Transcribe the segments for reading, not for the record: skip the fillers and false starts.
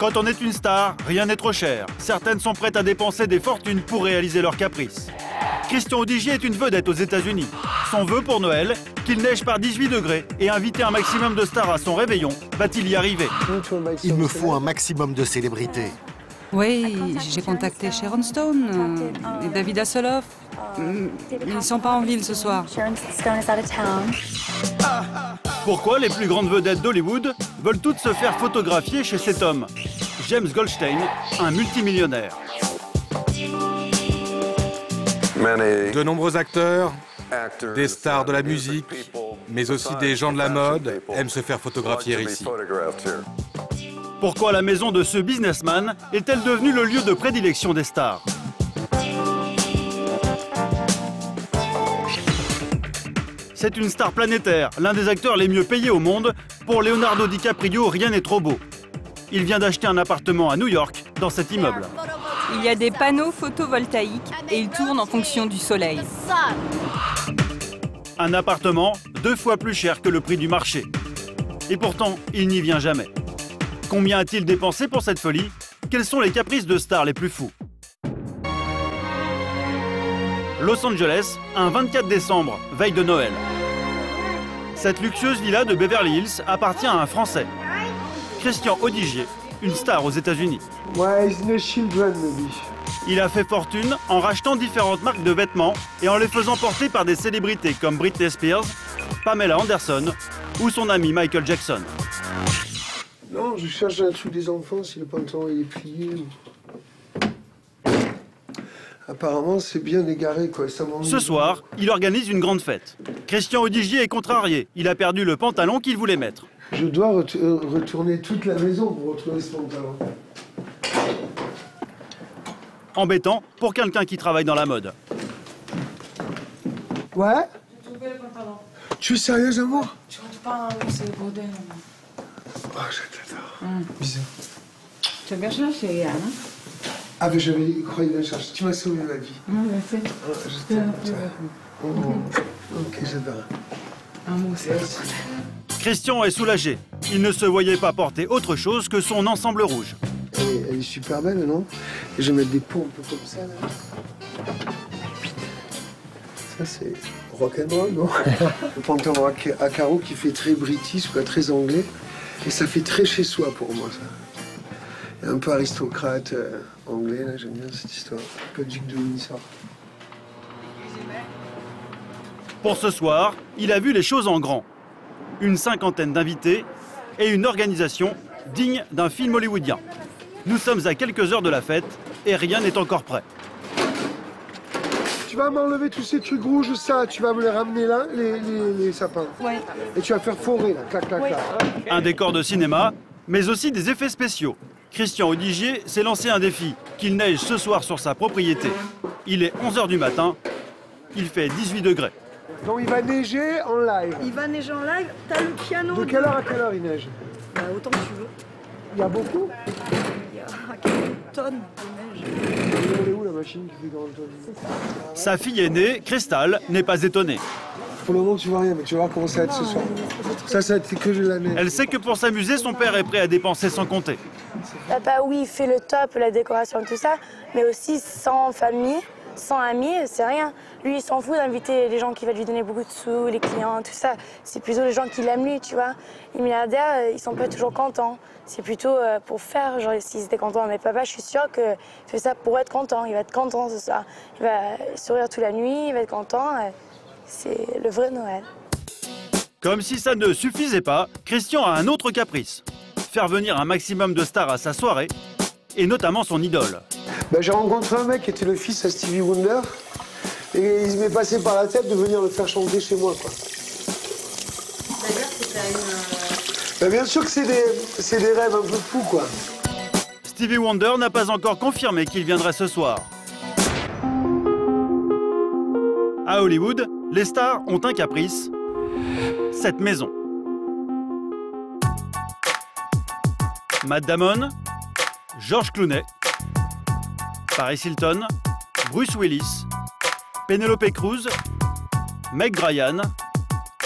Quand on est une star, rien n'est trop cher. Certaines sont prêtes à dépenser des fortunes pour réaliser leurs caprices. Christian Audigier est une vedette aux États-Unis. Son vœu pour Noël, qu'il neige par 18 degrés et inviter un maximum de stars à son réveillon, va-t-il y arriver? Il me faut un maximum de célébrités. Oui, j'ai contacté Sharon Stone et David Hasselhoff. Ils ne sont pas en ville ce soir. Pourquoi les plus grandes vedettes d'Hollywood veulent toutes se faire photographier chez cet homme? James Goldstein, un multimillionnaire. De nombreux acteurs, des stars de la musique, mais aussi des gens de la mode aiment se faire photographier ici. Pourquoi la maison de ce businessman est-elle devenue le lieu de prédilection des stars? C'est une star planétaire, l'un des acteurs les mieux payés au monde. Pour Leonardo DiCaprio, rien n'est trop beau. Il vient d'acheter un appartement à New York, dans cet immeuble. Il y a des panneaux photovoltaïques et ils tournent en fonction du soleil. Un appartement 2 fois plus cher que le prix du marché. Et pourtant, il n'y vient jamais. Combien a-t-il dépensé pour cette folie? Quels sont les caprices de stars les plus fous? Los Angeles, un 24 décembre, veille de Noël. Cette luxueuse villa de Beverly Hills appartient à un Français, Christian Audigier, une star aux États-Unis. Il a fait fortune en rachetant différentes marques de vêtements et en les faisant porter par des célébrités comme Britney Spears, Pamela Anderson ou son ami Michael Jackson. Non, je cherche un truc des enfants, si le pantalon il est plié. Apparemment, c'est bien égaré, quoi. Ce soir, il organise une grande fête. Christian Audigier est contrarié. Il a perdu le pantalon qu'il voulait mettre. Je dois retourner toute la maison pour retrouver ce pantalon. Embêtant pour quelqu'un qui travaille dans la mode. Ouais? J'ai trouvé le pantalon. Tu es sérieuse, amour? Tu rentres pas, c'est le bordel. Oh, je t'adore. Bisous. Tu as bien cherché, Yann. Ah, mais j'avais croyé bien chercher. Tu m'as sauvé la vie. Merci. Oh, je t'aime. Ok, j'adore. Amour, c'est Christian est soulagé. Il ne se voyait pas porter autre chose que son ensemble rouge. Elle est super belle, non? Et je vais mettre des pots un peu comme ça, là. Ça, c'est rock'n'roll, non? Le pantalon à carreaux qui fait très british, quoi, très anglais. Et ça fait très chez soi pour moi, ça. Et un peu aristocrate anglais, là, j'aime bien cette histoire. Un peu duc de Windsor. Pour ce soir, il a vu les choses en grand. Une 50aine d'invités et une organisation digne d'un film hollywoodien. Nous sommes à quelques heures de la fête et rien n'est encore prêt. Tu vas m'enlever tous ces trucs rouges, ça, tu vas me les ramener là, les sapins. Ouais. Et tu vas faire forer, là, clac, clac, clac. Un décor de cinéma, mais aussi des effets spéciaux. Christian Audigier s'est lancé un défi, qu'il neige ce soir sur sa propriété. Il est 11 h du matin, il fait 18 degrés. Donc il va neiger en live. Il va neiger en live, t'as le piano. De quelle heure à quelle heure il neige? Bah, autant que tu veux. Il y a beaucoup? Il y a quelques tonnes de neige. Elle est où la machine qui fait grande tonne? Sa fille aînée, Crystal, n'est pas étonnée. Pour le moment tu vois rien, mais tu vas voir comment ça va être ce soir. Ça va être que de la neige. Elle sait que pour s'amuser, son père est prêt à dépenser sans compter. Papa, oui, il fait le top, la décoration, tout ça, mais aussi sans famille, sans amis, c'est rien. Lui, il s'en fout d'inviter les gens qui veulent lui donner beaucoup de sous, les clients, tout ça. C'est plutôt les gens qui l'aiment lui, tu vois. Les milliardaires, ils sont pas toujours contents. C'est plutôt pour faire, genre, s'ils étaient contents. Mais papa, je suis sûre qu'il fait ça pour être content. Il va être content ce soir. Il va sourire toute la nuit, il va être content. C'est le vrai Noël. Comme si ça ne suffisait pas, Christian a un autre caprice. Faire venir un maximum de stars à sa soirée, et notamment son idole. Ben, j'ai rencontré un mec qui était le fils à Stevie Wonder, et il m'est passé par la tête de venir le faire chanter chez moi, quoi. C'est-à-dire que t'as une... Ben, bien sûr que c'est des rêves un peu fous, quoi. Stevie Wonder n'a pas encore confirmé qu'il viendrait ce soir. À Hollywood, les stars ont un caprice, cette maison. Matt Damon, George Clooney, Paris Hilton, Bruce Willis, Penelope Cruz, Meg Ryan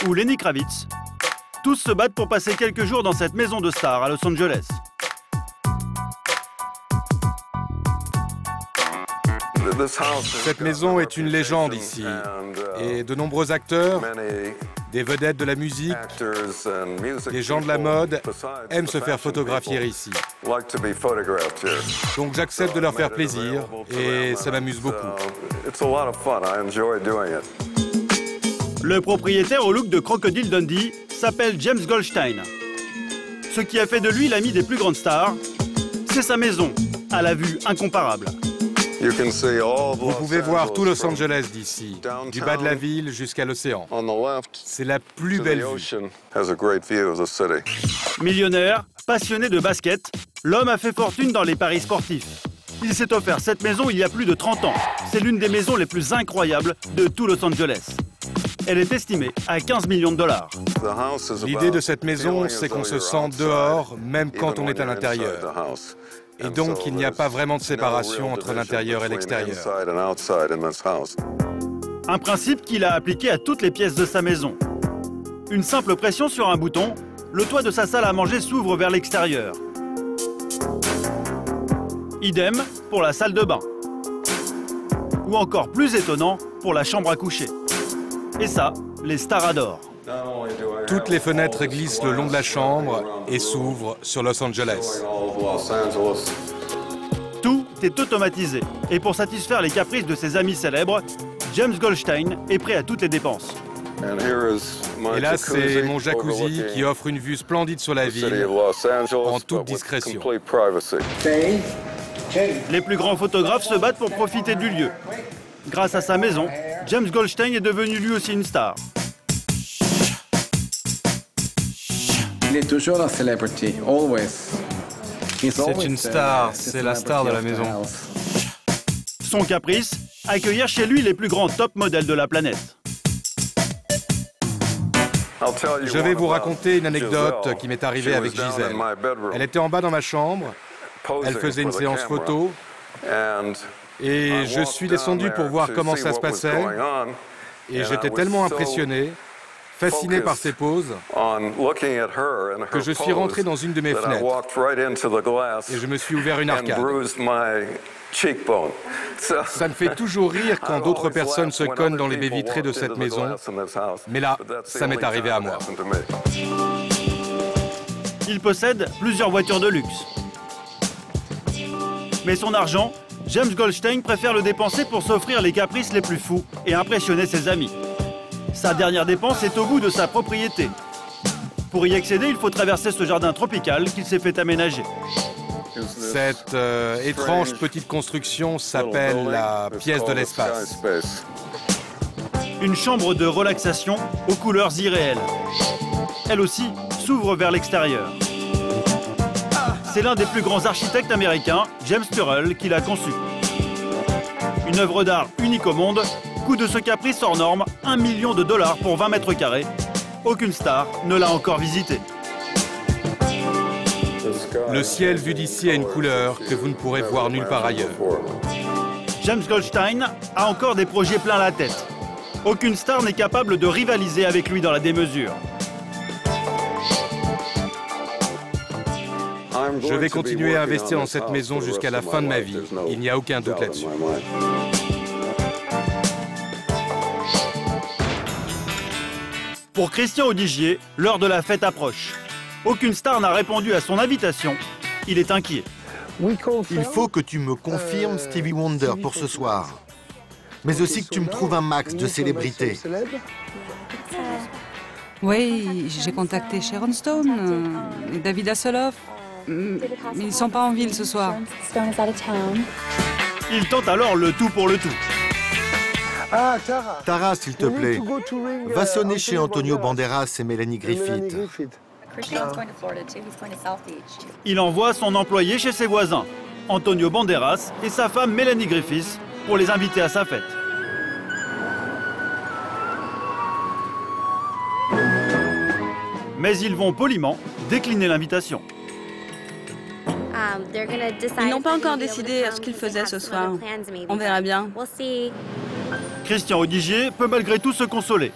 ou Lenny Kravitz. Tous se battent pour passer quelques jours dans cette maison de stars à Los Angeles. Cette maison est une légende ici. Et de nombreux acteurs, des vedettes de la musique, des gens de la mode aiment se faire photographier ici. Donc j'accepte de leur faire plaisir et ça m'amuse beaucoup. Le propriétaire au look de Crocodile Dundee s'appelle James Goldstein. Ce qui a fait de lui l'ami des plus grandes stars, c'est sa maison, à la vue incomparable. Vous pouvez voir tout Los Angeles d'ici, du bas de la ville jusqu'à l'océan. C'est la plus belle vue. Millionnaire, passionné de basket, l'homme a fait fortune dans les paris sportifs. Il s'est offert cette maison il y a plus de 30 ans. C'est l'une des maisons les plus incroyables de tout Los Angeles. Elle est estimée à 15 millions de dollars. L'idée de cette maison, c'est qu'on se sent dehors, même quand on est à l'intérieur. Et donc, il n'y a pas vraiment de séparation entre l'intérieur et l'extérieur. Un principe qu'il a appliqué à toutes les pièces de sa maison. Une simple pression sur un bouton, le toit de sa salle à manger s'ouvre vers l'extérieur. Idem pour la salle de bain. Ou encore plus étonnant, pour la chambre à coucher. Et ça, les stars adorent. Toutes les fenêtres glissent le long de la chambre et s'ouvrent sur Los Angeles. Tout est automatisé. Et pour satisfaire les caprices de ses amis célèbres, James Goldstein est prêt à toutes les dépenses. Et là, c'est mon jacuzzi qui offre une vue splendide sur la ville, en toute discrétion. Les plus grands photographes se battent pour profiter du lieu. Grâce à sa maison, James Goldstein est devenu lui aussi une star. Il est toujours la celebrity, always. C'est une star, c'est la star de la maison. Son caprice, accueillir chez lui les plus grands top modèles de la planète. Je vais vous raconter une anecdote qui m'est arrivée avec Gisèle. Elle était en bas dans ma chambre, elle faisait une séance photo, et je suis descendu pour voir comment ça se passait, et j'étais tellement impressionné, fasciné par ses poses, que je suis rentré dans une de mes fenêtres, et je me suis ouvert une arcade. Ça me fait toujours rire quand d'autres personnes se cognent dans les baies vitrées de cette maison, mais là, ça m'est arrivé à moi. Il possède plusieurs voitures de luxe. Mais son argent, James Goldstein préfère le dépenser pour s'offrir les caprices les plus fous et impressionner ses amis. Sa dernière dépense est au bout de sa propriété. Pour y accéder, il faut traverser ce jardin tropical qu'il s'est fait aménager. Cette étrange petite construction s'appelle la pièce de l'espace. Une chambre de relaxation aux couleurs irréelles. Elle aussi s'ouvre vers l'extérieur. C'est l'un des plus grands architectes américains, James Turrell, qui l'a conçu. Une œuvre d'art unique au monde, coût de ce caprice hors norme, 1 million de dollars pour 20 mètres carrés. Aucune star ne l'a encore visité. Le ciel vu d'ici a une couleur que vous ne pourrez voir nulle part ailleurs. James Goldstein a encore des projets plein la tête. Aucune star n'est capable de rivaliser avec lui dans la démesure. Je vais continuer à investir dans cette maison jusqu'à la fin de ma vie. Il n'y a aucun doute là-dessus. Pour Christian Audigier, l'heure de la fête approche. Aucune star n'a répondu à son invitation. Il est inquiet. Il faut que tu me confirmes Stevie Wonder pour ce soir. Mais aussi que tu me trouves un max de célébrités. Oui, j'ai contacté Sharon Stone et David Hasselhoff. Mais ils ne sont pas en ville ce soir. Il tente alors le tout pour le tout. Ah, Tara. Tara, s'il te plaît, va sonner chez Antonio Banderas et Melanie Griffith. Il envoie son employé chez ses voisins, Antonio Banderas et sa femme Melanie Griffith, pour les inviter à sa fête. Mais ils vont poliment décliner l'invitation. Ils n'ont pas encore décidé ce qu'ils faisaient ce soir. On verra bien. Christian Audigier peut malgré tout se consoler.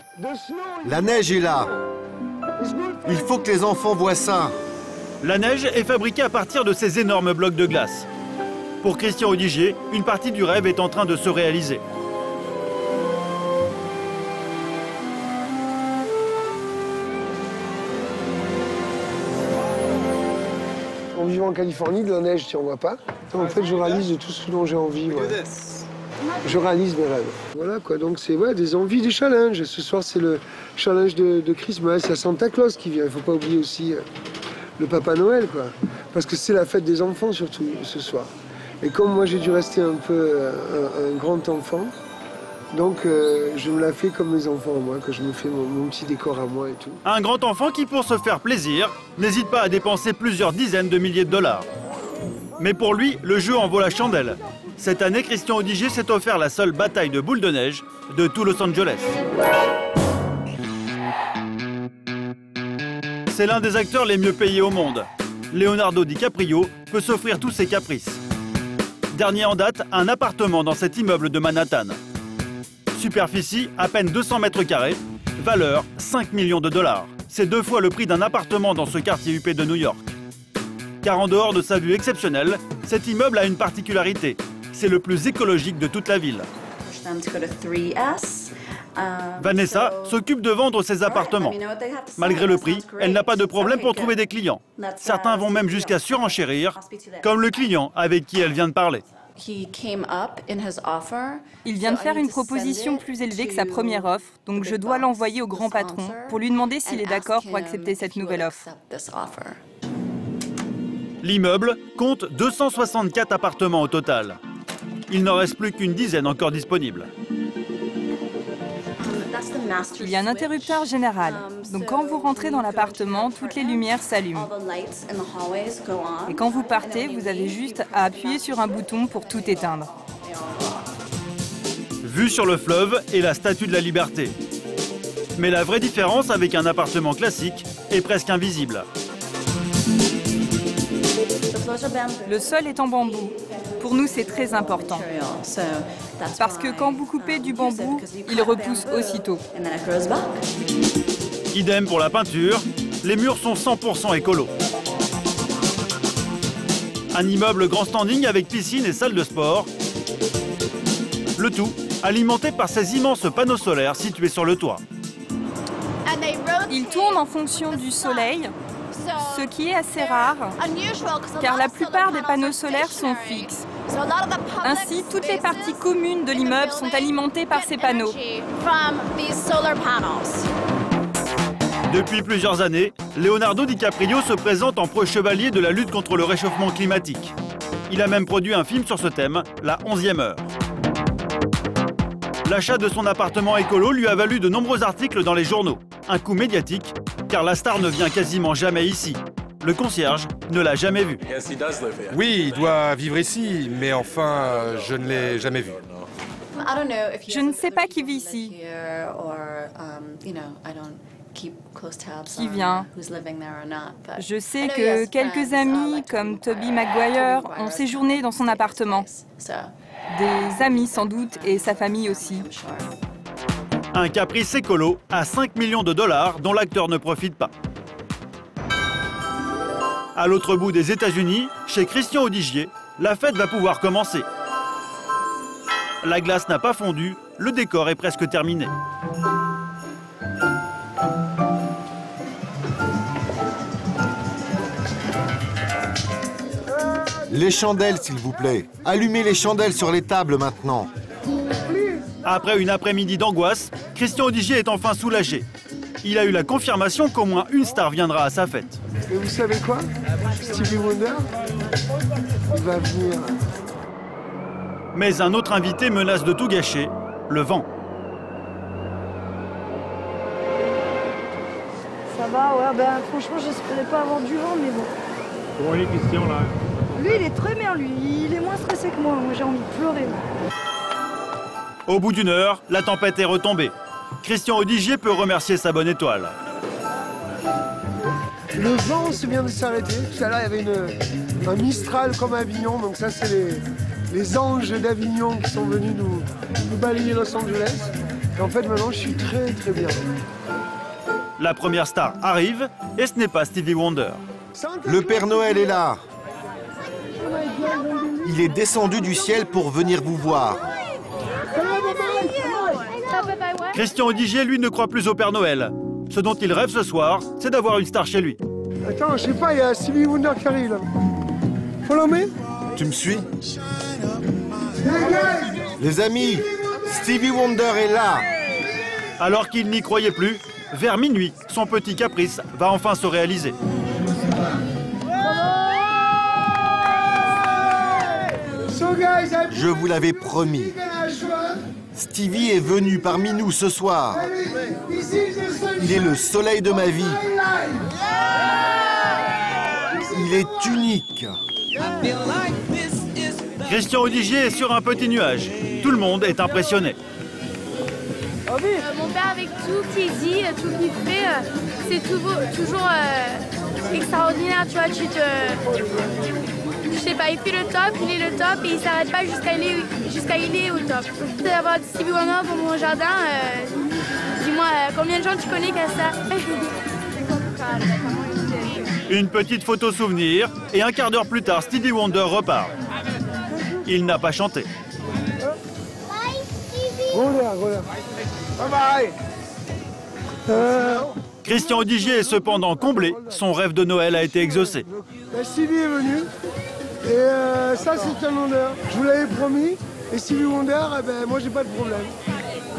La neige est là. Il faut que les enfants voient ça. La neige est fabriquée à partir de ces énormes blocs de glace. Pour Christian Audigier, une partie du rêve est en train de se réaliser. En vivant en Californie, de la neige, tu n'en vois pas. En fait, je réalise de tout ce dont j'ai envie. Ouais. Je réalise mes rêves. Voilà quoi, donc c'est des envies, des challenges. Ce soir, c'est le challenge de Christmas. Il y a Santa Claus qui vient. Il ne faut pas oublier aussi le Papa Noël, quoi. Parce que c'est la fête des enfants, surtout, ce soir. Et comme moi, j'ai dû rester un peu un grand enfant, donc je me la fais comme mes enfants, moi, que je me fais mon petit décor à moi et tout. Un grand enfant qui, pour se faire plaisir, n'hésite pas à dépenser plusieurs dizaines de milliers de dollars. Mais pour lui, le jeu en vaut la chandelle. Cette année, Christian Audigier s'est offert la seule bataille de boules de neige de tout Los Angeles. C'est l'un des acteurs les mieux payés au monde. Leonardo DiCaprio peut s'offrir tous ses caprices. Dernier en date, un appartement dans cet immeuble de Manhattan. Superficie, à peine 200 mètres carrés. Valeur, 5 millions de dollars. C'est 2 fois le prix d'un appartement dans ce quartier huppé de New York. Car en dehors de sa vue exceptionnelle, cet immeuble a une particularité. C'est le plus écologique de toute la ville. Vanessa s'occupe de vendre ses appartements. Malgré le prix, elle n'a pas de problème pour trouver des clients. Certains vont même jusqu'à surenchérir, comme le client avec qui elle vient de parler. Il vient de faire une proposition plus élevée que sa première offre, donc je dois l'envoyer au grand patron pour lui demander s'il est d'accord pour accepter cette nouvelle offre. L'immeuble compte 264 appartements au total. Il n'en reste plus qu'une dizaine encore disponibles. Il y a un interrupteur général, donc quand vous rentrez dans l'appartement, toutes les lumières s'allument. Et quand vous partez, vous avez juste à appuyer sur un bouton pour tout éteindre. Vue sur le fleuve et la Statue de la Liberté. Mais la vraie différence avec un appartement classique est presque invisible. Le sol est en bambou. Pour nous, c'est très important. Parce que quand vous coupez du bambou, il repousse aussitôt. Idem pour la peinture, les murs sont 100% écolos. Un immeuble grand standing avec piscine et salle de sport. Le tout alimenté par ces immenses panneaux solaires situés sur le toit. Il tourne en fonction du soleil, ce qui est assez rare, car la plupart des panneaux solaires sont fixes. Ainsi, toutes les parties communes de l'immeuble sont alimentées par ces panneaux. Depuis plusieurs années, Leonardo DiCaprio se présente en preux chevalier de la lutte contre le réchauffement climatique. Il a même produit un film sur ce thème, La 11e heure. L'achat de son appartement écolo lui a valu de nombreux articles dans les journaux. Un coup médiatique, car la star ne vient quasiment jamais ici. Le concierge ne l'a jamais vu. Oui, il doit vivre ici, mais enfin, je ne l'ai jamais vu. Je ne sais pas qui vit ici, qui vient. Je sais que quelques amis, comme Tobey Maguire, ont séjourné dans son appartement. Des amis sans doute, et sa famille aussi. Un caprice écolo à 5 millions de dollars dont l'acteur ne profite pas. À l'autre bout des États-Unis, chez Christian Audigier, la fête va pouvoir commencer. La glace n'a pas fondu, le décor est presque terminé. Les chandelles, s'il vous plaît. Allumez les chandelles sur les tables maintenant. Après une après-midi d'angoisse, Christian Audigier est enfin soulagé. Il a eu la confirmation qu'au moins une star viendra à sa fête. Et vous savez quoi? Stevie Wonder, il va venir. Mais un autre invité menace de tout gâcher, le vent. Ça va, ouais, ben franchement, j'espérais pas avoir du vent, mais bon. Comment est Christian là? Lui, il est très bien, lui. Il est moins stressé que moi. Moi, j'ai envie de pleurer. Au bout d'une heure, la tempête est retombée. Christian Audigier peut remercier sa bonne étoile. Le vent se vient de s'arrêter. Tout à l'heure, il y avait un Mistral comme à Avignon. Donc ça, c'est les anges d'Avignon qui sont venus nous balayer Los Angeles. Et en fait, maintenant, je suis très, très bien. La première star arrive, et ce n'est pas Stevie Wonder. Le Père Noël est là. Il est descendu du ciel pour venir vous voir. Christian Odigier, lui, ne croit plus au Père Noël. Ce dont il rêve ce soir, c'est d'avoir une star chez lui. Attends, je sais pas, il y a Stevie Wonder qui arrive là. Follow me? Tu me suis? Les amis, Stevie Wonder est là. Alors qu'il n'y croyait plus, vers minuit, son petit caprice va enfin se réaliser. Je vous l'avais promis. Stevie est venu parmi nous ce soir. Il est le soleil de ma vie. Il est unique. Christian Odigier est sur un petit nuage. Tout le monde est impressionné. Mon père, avec tout qu'il dit, tout qu'il fait, c'est toujours extraordinaire, tu vois. Je sais pas, il fait le top, il est le top et il s'arrête pas jusqu'à il est au top. D'avoir Stevie Wonder pour mon jardin, dis-moi, combien de gens tu connais qui a ça? Une petite photo souvenir et un quart d'heure plus tard, Stevie Wonder repart. Il n'a pas chanté. Bye bye. Christian Odigier est cependant comblé. Son rêve de Noël a été exaucé. Stevie est venu. Et ça, c'est un honneur. Je vous l'avais promis. Et Stevie Wonder, moi, j'ai pas de problème.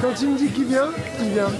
Quand il me dit qu'il vient, il vient.